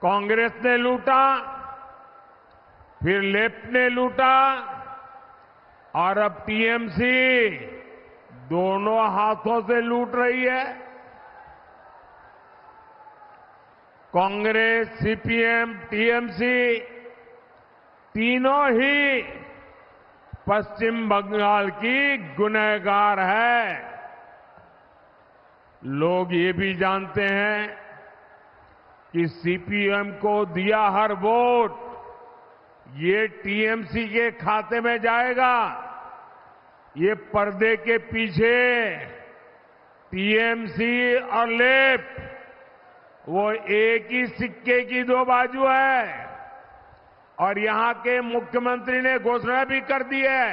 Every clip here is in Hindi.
कांग्रेस ने लूटा, फिर लेफ्ट ने लूटा और अब टीएमसी दोनों हाथों से लूट रही है। कांग्रेस, सीपीएम, टीएमसी तीनों ही पश्चिम बंगाल की गुनहगार है। लोग ये भी जानते हैं कि सीपीएम को दिया हर वोट ये टीएमसी के खाते में जाएगा। ये पर्दे के पीछे टीएमसी और लेफ्ट वो एक ही सिक्के की दो बाजू है। और यहां के मुख्यमंत्री ने घोषणा भी कर दी है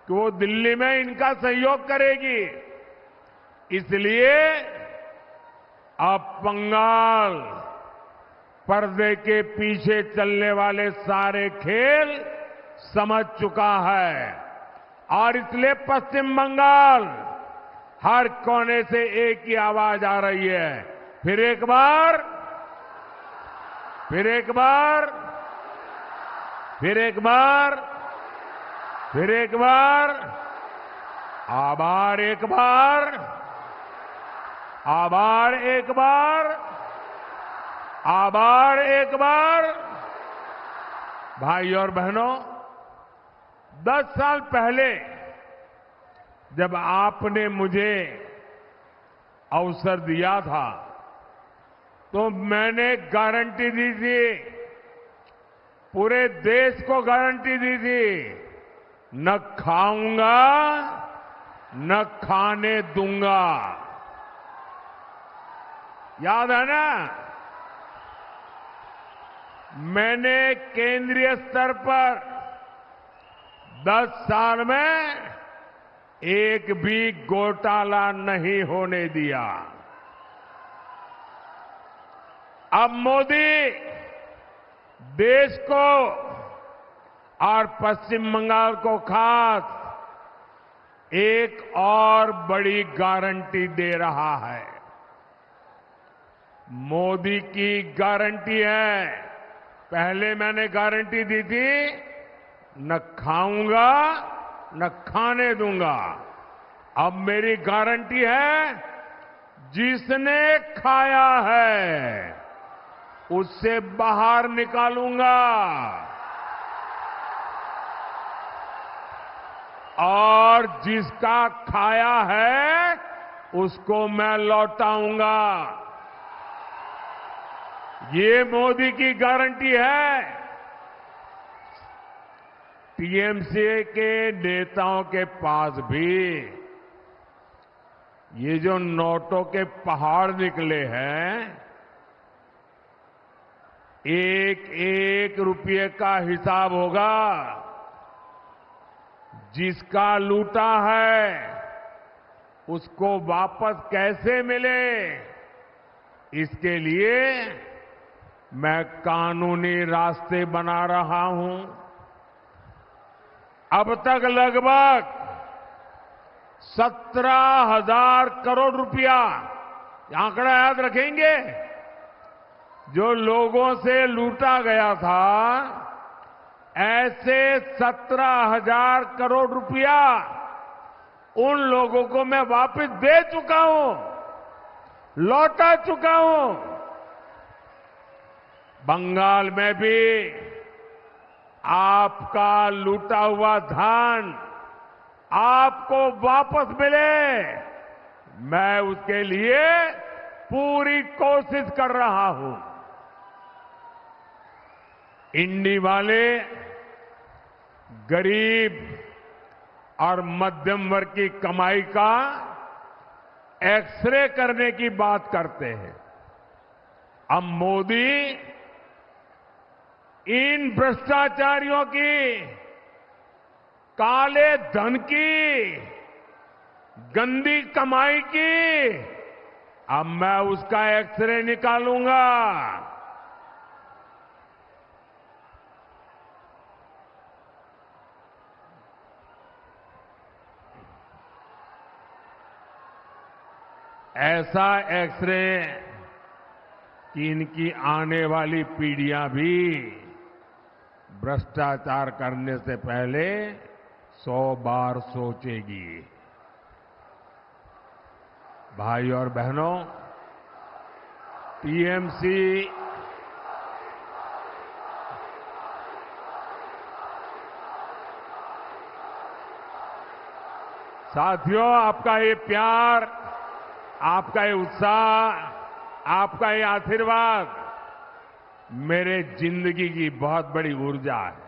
कि वो दिल्ली में इनका सहयोग करेगी। इसलिए अब बंगाल पर्दे के पीछे चलने वाले सारे खेल समझ चुका है और इसलिए पश्चिम बंगाल हर कोने से एक ही आवाज आ रही है। फिर एक बार, फिर एक बार, फिर एक बार, फिर एक बार, आभार एक बार, आभार एक बार, आभार एक बार। भाई और बहनों, 10 साल पहले जब आपने मुझे अवसर दिया था तो मैंने गारंटी दी थी, पूरे देश को गारंटी दी थी, न खाऊंगा न खाने दूंगा। याद है ना? मैंने केंद्रीय स्तर पर 10 साल में एक भी घोटाला नहीं होने दिया। अब मोदी देश को और पश्चिम बंगाल को खास एक और बड़ी गारंटी दे रहा है। मोदी की गारंटी है, पहले मैंने गारंटी दी थी न खाऊंगा न खाने दूंगा। अब मेरी गारंटी है, जिसने खाया है उससे बाहर निकालूंगा और जिसका खाया है उसको मैं लौटाऊंगा। ये मोदी की गारंटी है। टीएमसी के नेताओं के पास भी ये जो नोटों के पहाड़ निकले हैं, एक एक रुपये का हिसाब होगा। जिसका लूटा है उसको वापस कैसे मिले, इसके लिए मैं कानूनी रास्ते बना रहा हूं। अब तक लगभग 17,000 करोड़ रुपया, आंकड़ा याद रखेंगे, जो लोगों से लूटा गया था, ऐसे 17,000 करोड़ रुपया उन लोगों को मैं वापस दे चुका हूं, लौटा चुका हूं। बंगाल में भी आपका लूटा हुआ धन आपको वापस मिले, मैं उसके लिए पूरी कोशिश कर रहा हूं। इंडी वाले गरीब और मध्यम वर्ग की कमाई का एक्सरे करने की बात करते हैं। अब मोदी इन भ्रष्टाचारियों की, काले धन की, गंदी कमाई की, अब मैं उसका एक्सरे निकालूंगा। ऐसा एक्सरे कि इनकी आने वाली पीढ़ियां भी भ्रष्टाचार करने से पहले 100 बार सोचेगी। भाई और बहनों, टीएमसी साथियों, आपका ये प्यार, आपका ये उत्साह, आपका ये आशीर्वाद मेरे जिंदगी की बहुत बड़ी ऊर्जा है।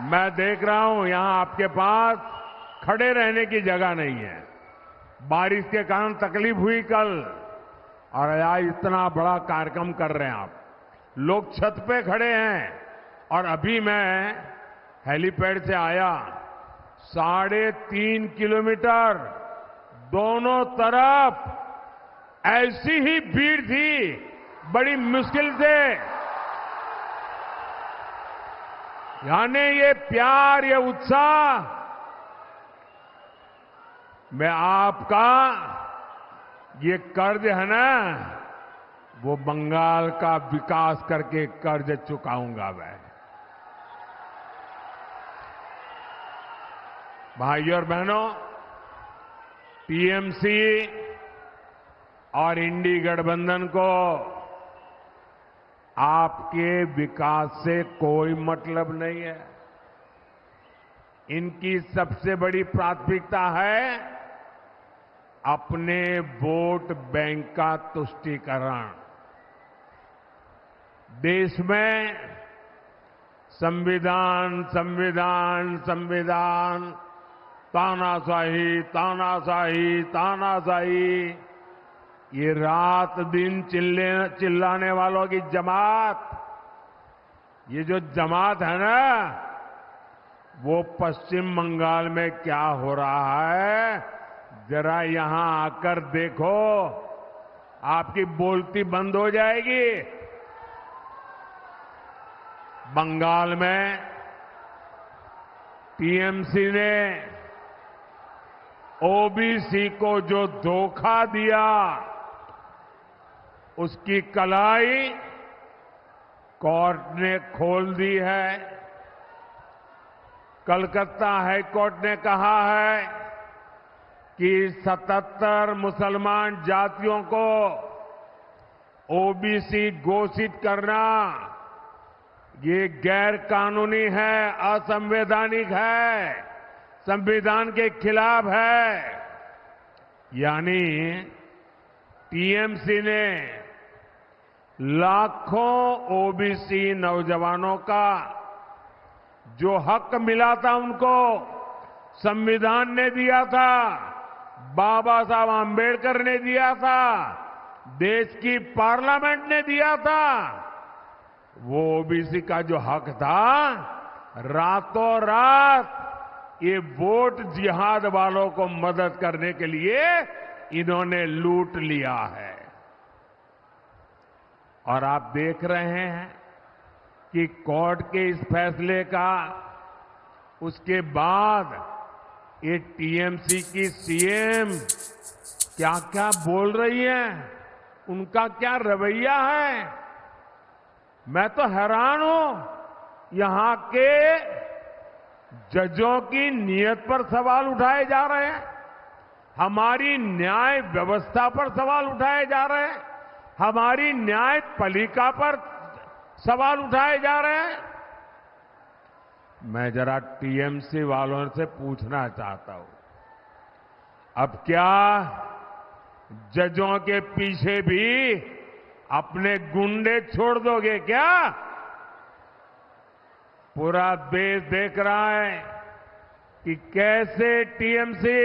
मैं देख रहा हूं यहां आपके पास खड़े रहने की जगह नहीं है। बारिश के कारण तकलीफ हुई कल, और आज इतना बड़ा कार्यक्रम कर रहे हैं आप। लोग छत पे खड़े हैं, और अभी मैं हेलीपैड से आया, 3.5 किलोमीटर दोनों तरफ ऐसी ही भीड़ थी, बड़ी मुश्किल से। यानी ये प्यार, ये उत्साह, मैं आपका ये कर्ज है ना, वो बंगाल का विकास करके कर्ज चुकाऊंगा मैं। भाइयों और बहनों, टीएमसी और इंडी गठबंधन को आपके विकास से कोई मतलब नहीं है। इनकी सबसे बड़ी प्राथमिकता है अपने वोट बैंक का तुष्टीकरण। देश में संविधान संविधान संविधान, तानाशाही तानाशाही तानाशाही, ये रात दिन चिल्लाने वालों की जमात, ये जो जमात है ना, वो पश्चिम बंगाल में क्या हो रहा है जरा यहां आकर देखो, आपकी बोलती बंद हो जाएगी। बंगाल में टीएमसी ने ओबीसी को जो धोखा दिया, उसकी कलाई कोर्ट ने खोल दी है। कलकत्ता हाई कोर्ट ने कहा है कि 77 मुसलमान जातियों को ओबीसी घोषित करना ये गैर कानूनी है, असंवैधानिक है, संविधान के खिलाफ है। यानी टीएमसी ने लाखों ओबीसी नौजवानों का जो हक मिला था उनको संविधान ने दिया था, बाबा साहब आंबेडकर ने दिया था, देश की पार्लियामेंट ने दिया था, वो ओबीसी का जो हक था, रातों रात ये वोट जिहाद वालों को मदद करने के लिए इन्होंने लूट लिया है। और आप देख रहे हैं कि कोर्ट के इस फैसले का उसके बाद ये टीएमसी की सीएम क्या क्या बोल रही है, उनका क्या रवैया है, मैं तो हैरान हूं। यहां के जजों की नीयत पर सवाल उठाए जा रहे हैं, हमारी न्याय व्यवस्था पर सवाल उठाए जा रहे हैं, हमारी न्यायपालिका पर सवाल उठाए जा रहे हैं। मैं जरा टीएमसी वालों से पूछना चाहता हूं, अब क्या जजों के पीछे भी अपने गुंडे छोड़ दोगे क्या? पूरा देश देख रहा है कि कैसे टीएमसी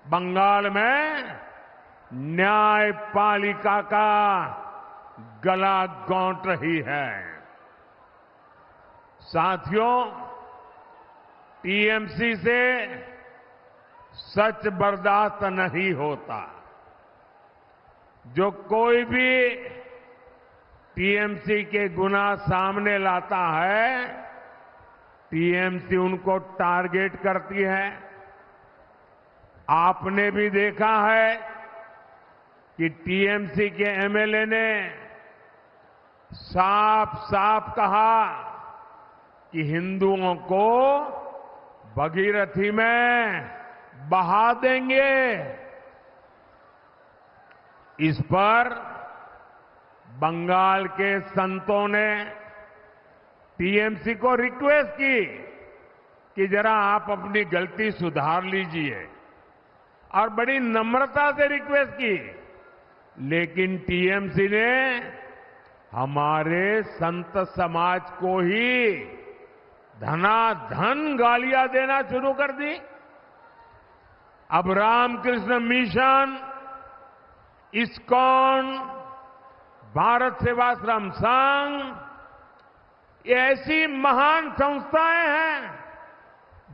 बंगाल में न्यायपालिका का गला घोंट रही है। साथियों, टीएमसी से सच बर्दाश्त नहीं होता। जो कोई भी टीएमसी के गुनाह सामने लाता है, टीएमसी उनको टारगेट करती है। आपने भी देखा है कि टीएमसी के एमएलए ने साफ साफ कहा कि हिंदुओं को भगीरथी में बहा देंगे। इस पर बंगाल के संतों ने टीएमसी को रिक्वेस्ट की कि जरा आप अपनी गलती सुधार लीजिए, और बड़ी नम्रता से रिक्वेस्ट की। लेकिन टीएमसी ने हमारे संत समाज को ही धनाधन गालियां देना शुरू कर दी। अब रामकृष्ण मिशन, इस्कॉन, भारत सेवाश्रम संघ, ये ऐसी महान संस्थाएं हैं,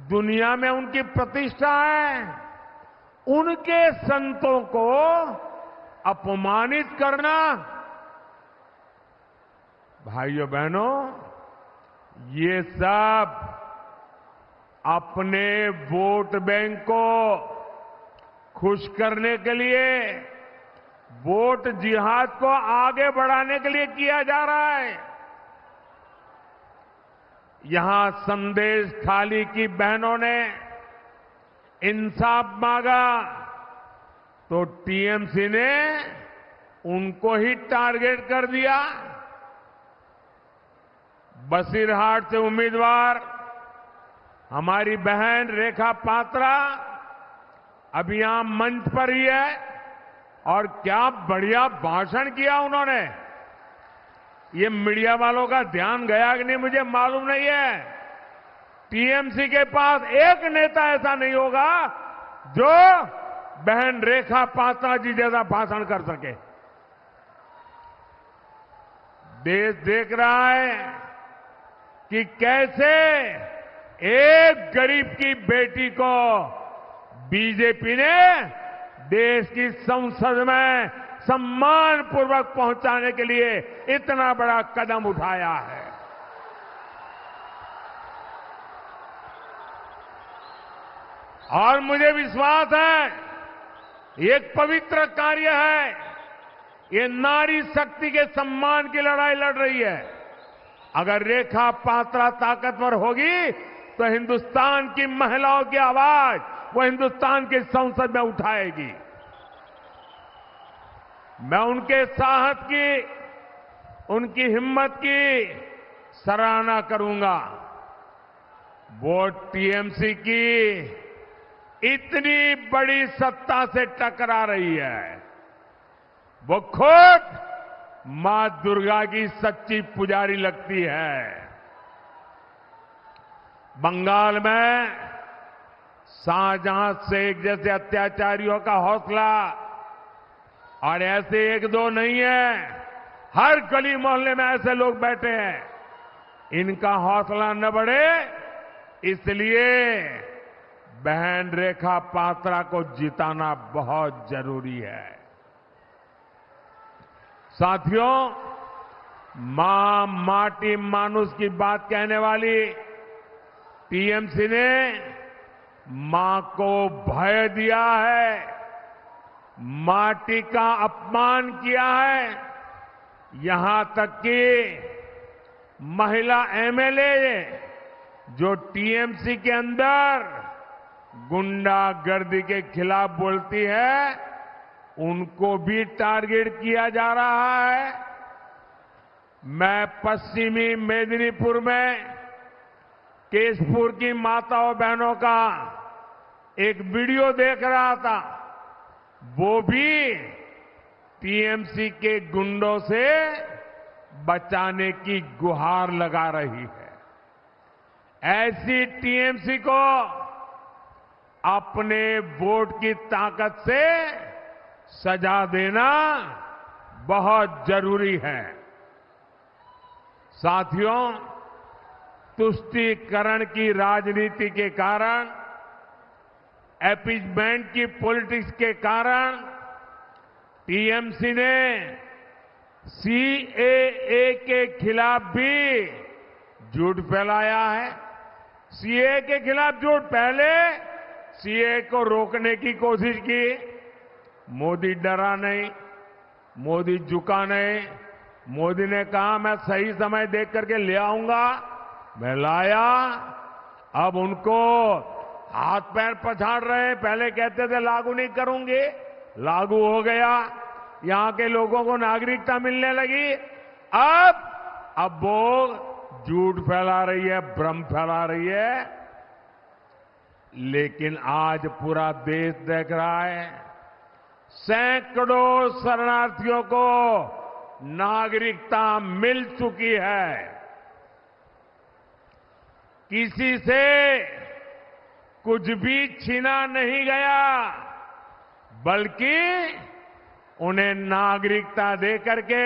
दुनिया में उनकी प्रतिष्ठा है, उनके संतों को अपमानित करना, भाइयों बहनों, ये सब अपने वोट बैंक को खुश करने के लिए, वोट जिहाद को आगे बढ़ाने के लिए किया जा रहा है। यहां संदेश थाली की बहनों ने इंसाफ मांगा तो टीएमसी ने उनको ही टारगेट कर दिया। बसीरहाट से उम्मीदवार हमारी बहन रेखा पात्रा अभी यहां मंच पर ही है, और क्या बढ़िया भाषण किया उन्होंने। ये मीडिया वालों का ध्यान गया कि नहीं मुझे मालूम नहीं है। टीएमसी के पास एक नेता ऐसा नहीं होगा जो बहन रेखा पात्रा जी जैसा भाषण कर सके। देश देख रहा है कि कैसे एक गरीब की बेटी को बीजेपी ने देश की संसद में सम्मानपूर्वक पहुंचाने के लिए इतना बड़ा कदम उठाया है। और मुझे विश्वास है ये एक पवित्र कार्य है। ये नारी शक्ति के सम्मान की लड़ाई लड़ रही है। अगर रेखा पात्रा ताकतवर होगी तो हिंदुस्तान की महिलाओं की आवाज वो हिंदुस्तान की संसद में उठाएगी। मैं उनके साहस की, उनकी हिम्मत की सराहना करूंगा। वो टीएमसी की इतनी बड़ी सत्ता से टकरा रही है। वो खुद मां दुर्गा की सच्ची पुजारी लगती है। बंगाल में शाहजहां शेख जैसे अत्याचारियों का हौसला, और ऐसे एक दो नहीं है, हर गली मोहल्ले में ऐसे लोग बैठे हैं। इनका हौसला न बढ़े इसलिए बहन रेखा पात्रा को जिताना बहुत जरूरी है। साथियों, मां माटी मानुष की बात कहने वाली टीएमसी ने मां को भय दिया है, माटी का अपमान किया है। यहां तक कि महिला एमएलए जो टीएमसी के अंदर गुंडागर्दी के खिलाफ बोलती है, उनको भी टारगेट किया जा रहा है। मैं पश्चिमी मेदिनीपुर में केशपुर की माताओं बहनों का एक वीडियो देख रहा था। वो भी टीएमसी के गुंडों से बचाने की गुहार लगा रही है। ऐसी टीएमसी को अपने वोट की ताकत से सजा देना बहुत जरूरी है। साथियों, तुष्टीकरण की राजनीति के कारण, अपीसमेंट की पॉलिटिक्स के कारण टीएमसी ने सीएए के खिलाफ भी झूठ फैलाया है। सीएए के खिलाफ झूठ, पहले सीए को रोकने की कोशिश की। मोदी डरा नहीं, मोदी झुका नहीं। मोदी ने कहा मैं सही समय देख करके ले आऊंगा। मैं लाया। अब उनको हाथ पैर पछाड़ रहे हैं। पहले कहते थे लागू नहीं करूंगे, लागू हो गया। यहां के लोगों को नागरिकता मिलने लगी। अब वो झूठ फैला रही है, भ्रम फैला रही है। लेकिन आज पूरा देश देख रहा है, सैकड़ों शरणार्थियों को नागरिकता मिल चुकी है। किसी से कुछ भी छीना नहीं गया, बल्कि उन्हें नागरिकता देकर के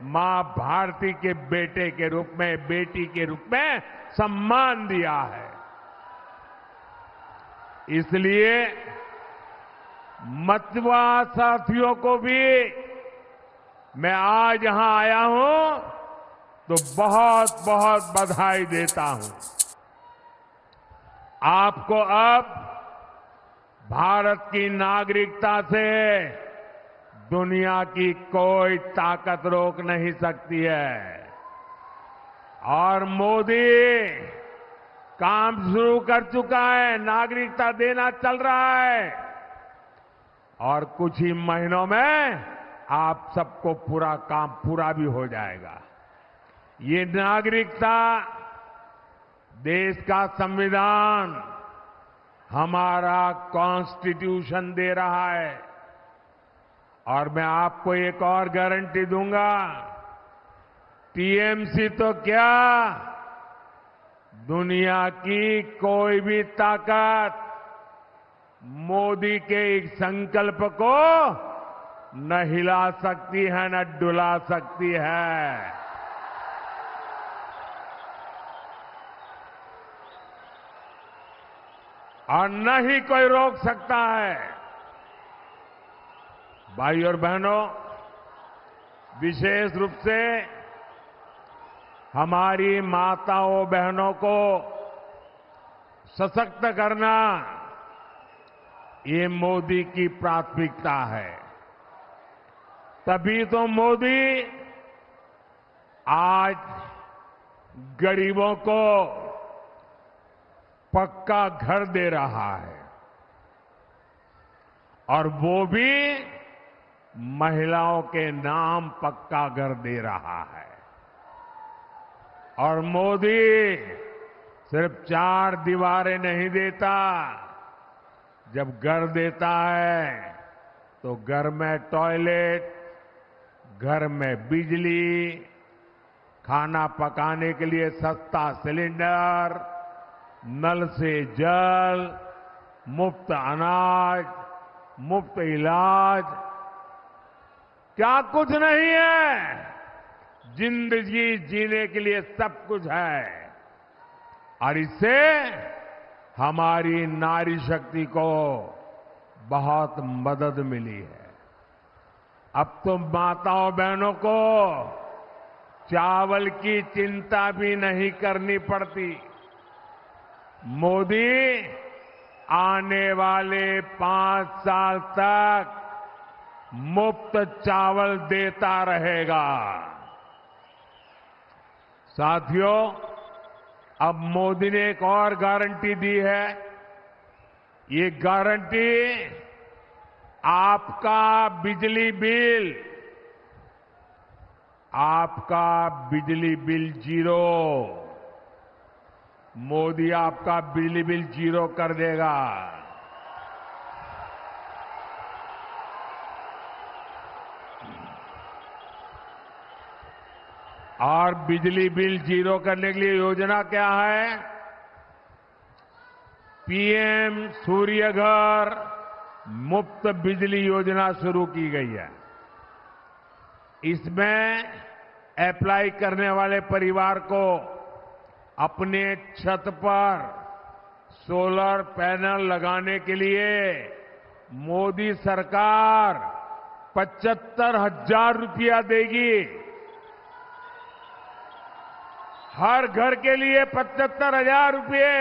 मां भारती के बेटे के रूप में, बेटी के रूप में सम्मान दिया है। इसलिए मतवा साथियों को भी मैं आज यहां आया हूं तो बहुत बहुत बधाई देता हूं। आपको अब भारत की नागरिकता से दुनिया की कोई ताकत रोक नहीं सकती है। और मोदी काम शुरू कर चुका है, नागरिकता देना चल रहा है। और कुछ ही महीनों में आप सबको पूरा काम पूरा भी हो जाएगा। ये नागरिकता देश का संविधान, हमारा कॉन्स्टिट्यूशन दे रहा है। और मैं आपको एक और गारंटी दूंगा, टीएमसी तो क्या, दुनिया की कोई भी ताकत मोदी के एक संकल्प को न हिला सकती है, न डुला सकती है। और न ही कोई रोक सकता है। भाई और बहनों, विशेष रूप से हमारी माताओं बहनों को सशक्त करना, ये मोदी की प्राथमिकता है। तभी तो मोदी आज गरीबों को पक्का घर दे रहा है, और वो भी महिलाओं के नाम पक्का घर दे रहा है। और मोदी सिर्फ 4 दीवारें नहीं देता, जब घर देता है तो घर में टॉयलेट, घर में बिजली, खाना पकाने के लिए सस्ता सिलेंडर, नल से जल, मुफ्त अनाज, मुफ्त इलाज, क्या कुछ नहीं है। जिंदगी जीने के लिए सब कुछ है। और इससे हमारी नारी शक्ति को बहुत मदद मिली है। अब तो माताओं बहनों को चावल की चिंता भी नहीं करनी पड़ती। मोदी आने वाले 5 साल तक मुफ्त चावल देता रहेगा। साथियों, अब मोदी ने एक और गारंटी दी है। ये गारंटी आपका बिजली बिल जीरो। मोदी आपका बिजली बिल जीरो कर देगा। और बिजली बिल जीरो करने के लिए योजना क्या है? पीएम सूर्य घर मुफ्त बिजली योजना शुरू की गई है। इसमें अप्लाई करने वाले परिवार को अपने छत पर सोलर पैनल लगाने के लिए मोदी सरकार 75,000 रुपया देगी। हर घर के लिए 75,000 रुपये।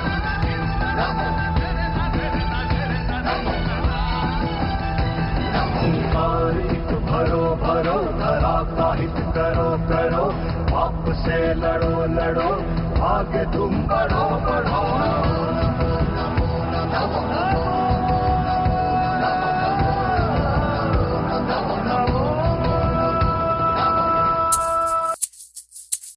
करो करो, पाप से लड़ो लड़ो, आगे तुम बढ़ो बढ़ो।